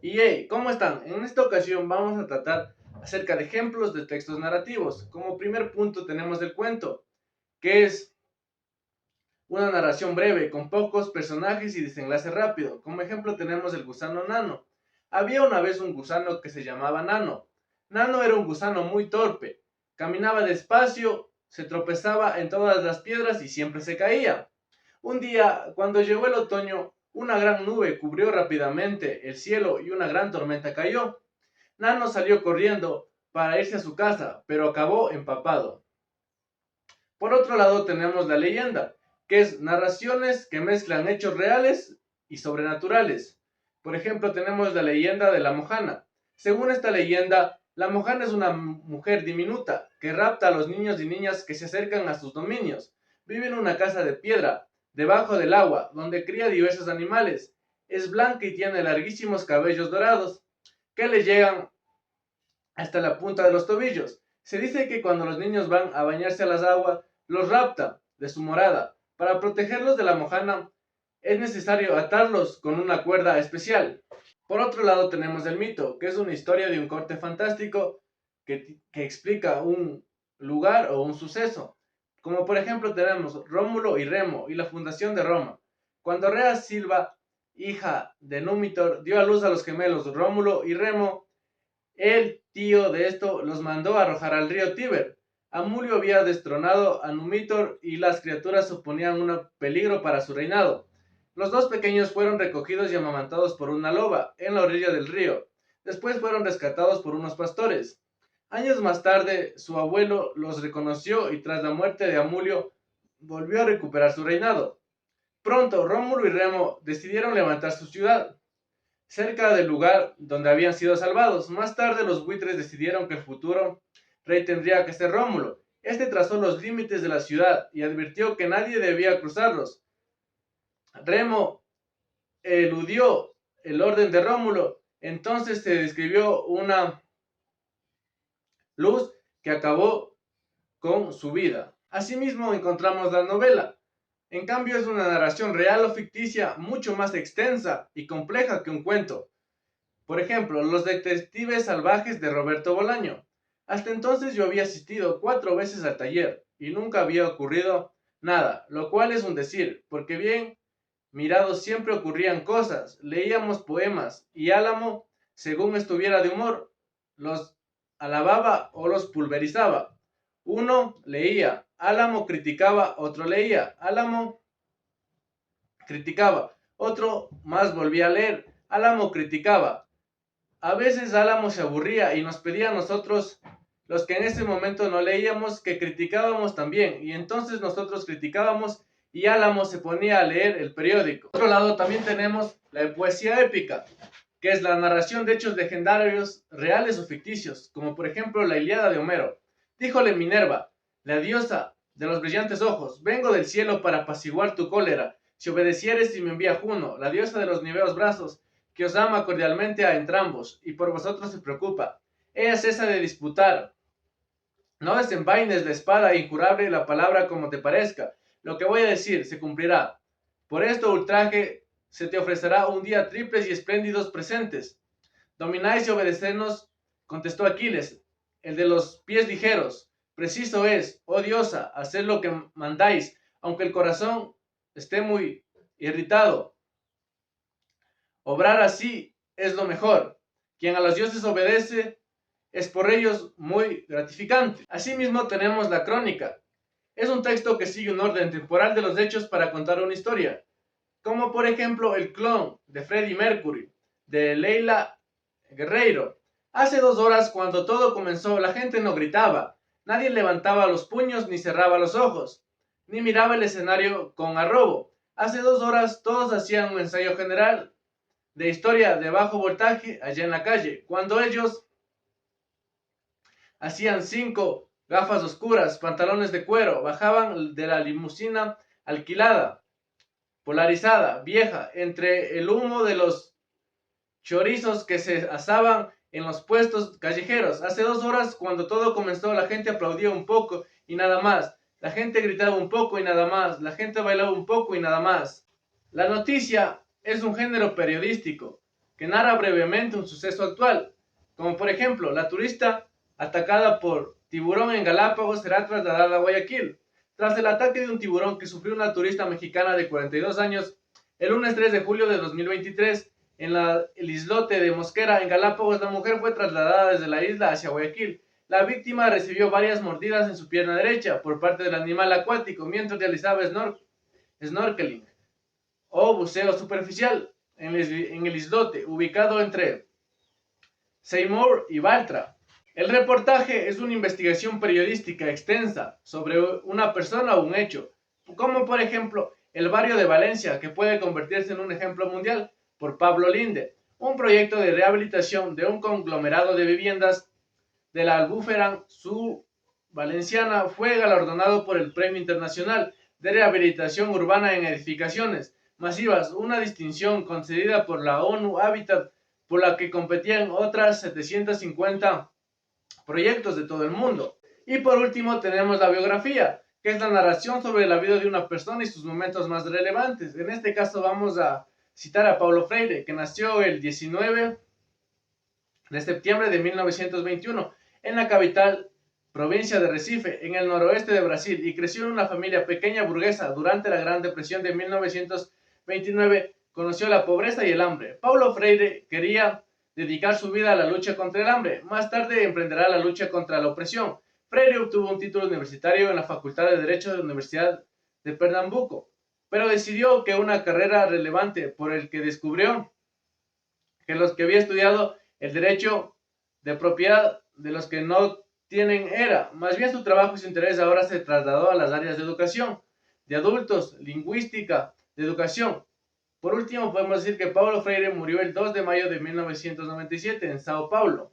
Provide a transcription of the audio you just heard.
Y hey, ¿cómo están? En esta ocasión vamos a tratar acerca de ejemplos de textos narrativos. Como primer punto tenemos el cuento, que es una narración breve, con pocos personajes y desenlace rápido. Como ejemplo tenemos el gusano Nano. Había una vez un gusano que se llamaba Nano. Nano era un gusano muy torpe. Caminaba despacio, se tropezaba en todas las piedras y siempre se caía. Un día, cuando llegó el otoño, una gran nube cubrió rápidamente el cielo y una gran tormenta cayó. Nano salió corriendo para irse a su casa, pero acabó empapado. Por otro lado tenemos la leyenda, que es narraciones que mezclan hechos reales y sobrenaturales. Por ejemplo, tenemos la leyenda de la Mojana. Según esta leyenda, la Mojana es una mujer diminuta que rapta a los niños y niñas que se acercan a sus dominios. Vive en una casa de piedra, debajo del agua, donde cría diversos animales. Es blanca y tiene larguísimos cabellos dorados, que le llegan hasta la punta de los tobillos. Se dice que cuando los niños van a bañarse a las aguas, los rapta de su morada. Para protegerlos de la mojana, es necesario atarlos con una cuerda especial. Por otro lado tenemos el mito, que es una historia de un corte fantástico que explica un lugar o un suceso. Como por ejemplo tenemos Rómulo y Remo y la fundación de Roma. Cuando Rea Silva, hija de Númitor, dio a luz a los gemelos Rómulo y Remo, el tío de esto los mandó a arrojar al río Tíber. Amulio había destronado a Numitor y las criaturas suponían un peligro para su reinado. Los dos pequeños fueron recogidos y amamantados por una loba en la orilla del río. Después fueron rescatados por unos pastores. Años más tarde, su abuelo los reconoció y tras la muerte de Amulio, volvió a recuperar su reinado. Pronto, Rómulo y Remo decidieron levantar su ciudad cerca del lugar donde habían sido salvados. Más tarde los buitres decidieron que el futuro rey tendría que ser Rómulo. Este trazó los límites de la ciudad y advirtió que nadie debía cruzarlos. Remo eludió el orden de Rómulo. Entonces se describió una luz que acabó con su vida. Asimismo encontramos la novela. En cambio es una narración real o ficticia mucho más extensa y compleja que un cuento. Por ejemplo, Los detectives salvajes de Roberto Bolaño. Hasta entonces yo había asistido 4 veces al taller y nunca había ocurrido nada, lo cual es un decir, porque bien mirado siempre ocurrían cosas. Leíamos poemas y Álamo, según estuviera de humor, los alababa o los pulverizaba. Uno leía, Álamo criticaba, otro leía, Álamo criticaba, otro más volvía a leer, Álamo criticaba. A veces Álamo se aburría y nos pedía a nosotros, los que en ese momento no leíamos, que criticábamos también, y entonces nosotros criticábamos y Álamo se ponía a leer el periódico. Por otro lado también tenemos la poesía épica, que es la narración de hechos legendarios, reales o ficticios, como por ejemplo la Ilíada de Homero. Díjole Minerva, la diosa de los brillantes ojos, vengo del cielo para apaciguar tu cólera, si obedecieres y me envía Juno, la diosa de los niveos brazos, que os ama cordialmente a entrambos, y por vosotros se preocupa. Ella cesa de disputar. No desenvaines la espada incurable la palabra como te parezca. Lo que voy a decir se cumplirá. Por esto, ultraje, se te ofrecerá un día triples y espléndidos presentes. Domináis y obedecednos, contestó Aquiles, el de los pies ligeros. Preciso es, oh diosa, hacer lo que mandáis, aunque el corazón esté muy irritado. Obrar así es lo mejor. Quien a los dioses obedece es por ellos muy gratificante. Asimismo tenemos la crónica. Es un texto que sigue un orden temporal de los hechos para contar una historia, como por ejemplo El clon de Freddie Mercury, de Leila Guerreiro. Hace 2 horas, cuando todo comenzó, la gente no gritaba, nadie levantaba los puños ni cerraba los ojos, ni miraba el escenario con arrobo. Hace 2 horas todos hacían un ensayo general de historia de bajo voltaje allá en la calle, cuando ellos hacían 5 gafas oscuras, pantalones de cuero, bajaban de la limusina alquilada, polarizada, vieja, entre el humo de los chorizos que se asaban en los puestos callejeros. Hace 2 horas, cuando todo comenzó, la gente aplaudía un poco y nada más. La gente gritaba un poco y nada más. La gente bailaba un poco y nada más. La noticia es un género periodístico. que narra brevemente un suceso actual, como por ejemplo, la turista atacada por tiburón en Galápagos será trasladada a Guayaquil. Tras el ataque de un tiburón que sufrió una turista mexicana de 42 años, el lunes 3 de julio de 2023, en el islote de Mosquera, en Galápagos, la mujer fue trasladada desde la isla hacia Guayaquil. La víctima recibió varias mordidas en su pierna derecha por parte del animal acuático mientras realizaba snorkeling o buceo superficial en el islote, ubicado entre Seymour y Baltra. El reportaje es una investigación periodística extensa sobre una persona o un hecho, como por ejemplo el barrio de Valencia, que puede convertirse en un ejemplo mundial, por Pablo Linde, un proyecto de rehabilitación de un conglomerado de viviendas de la Albufera Valenciana fue galardonado por el Premio Internacional de Rehabilitación Urbana en Edificaciones Masivas, una distinción concedida por la ONU Habitat, por la que competían otras 750 proyectos de todo el mundo. Y por último tenemos la biografía, que es la narración sobre la vida de una persona y sus momentos más relevantes. En este caso vamos a citar a Paulo Freire, que nació el 19 de septiembre de 1921 en la capital provincia de Recife, en el noroeste de Brasil, y creció en una familia pequeña burguesa. Durante la Gran Depresión de 1929 conoció la pobreza y el hambre. Paulo Freire quería dedicar su vida a la lucha contra el hambre. Más tarde emprenderá la lucha contra la opresión. Freire obtuvo un título universitario en la Facultad de Derecho de la Universidad de Pernambuco, pero decidió que una carrera relevante por el que descubrió que los que había estudiado el derecho de propiedad de los que no tienen era. Más bien su trabajo y su interés ahora se trasladó a las áreas de educación, de adultos, lingüística, de educación. Por último, podemos decir que Paulo Freire murió el 2 de mayo de 1997 en Sao Paulo.